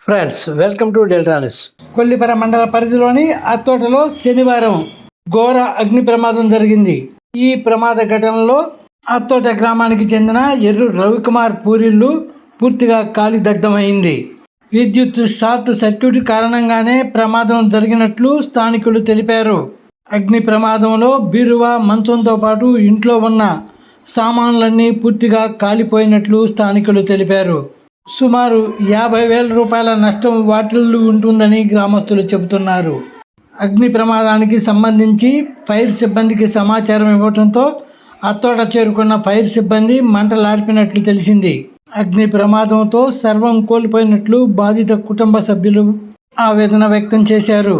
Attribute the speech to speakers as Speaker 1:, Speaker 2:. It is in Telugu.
Speaker 1: Friends, welcome to delta news.
Speaker 2: Kollipara మండల పరిధిలోని అత్తోటలో శనివారం ఘోర అగ్ని ప్రమాదం జరిగింది. ఈ ప్రమాద ఘటనలో అత్తోట గ్రామానికి చెందిన ఎర్రు రవికుమార్ పూరిల్లు పూర్తిగా కాలి దగ్ధమైంది. విద్యుత్ షార్ట్ సర్క్యూట్ కారణంగానే ప్రమాదం జరిగినట్లు స్థానికులు తెలిపారు. అగ్ని ప్రమాదంలో బీరువా, మంచంతో పాటు ఇంట్లో ఉన్న సామాన్లన్నీ పూర్తిగా కాలిపోయినట్లు స్థానికులు తెలిపారు. సుమారు 50,000 రూపాయల నష్టం వాటిల్లు ఉంటుందని గ్రామస్తులు చెబుతున్నారు. అగ్ని ప్రమాదానికి సంబంధించి ఫైర్ సిబ్బందికి సమాచారం ఇవ్వడంతో అత్తోట చేరుకున్న ఫైర్ సిబ్బంది మంటలార్పినట్లు తెలిసింది. అగ్ని ప్రమాదంతో సర్వం కోల్పోయినట్లు బాధిత కుటుంబ సభ్యులు ఆవేదన వ్యక్తం చేశారు.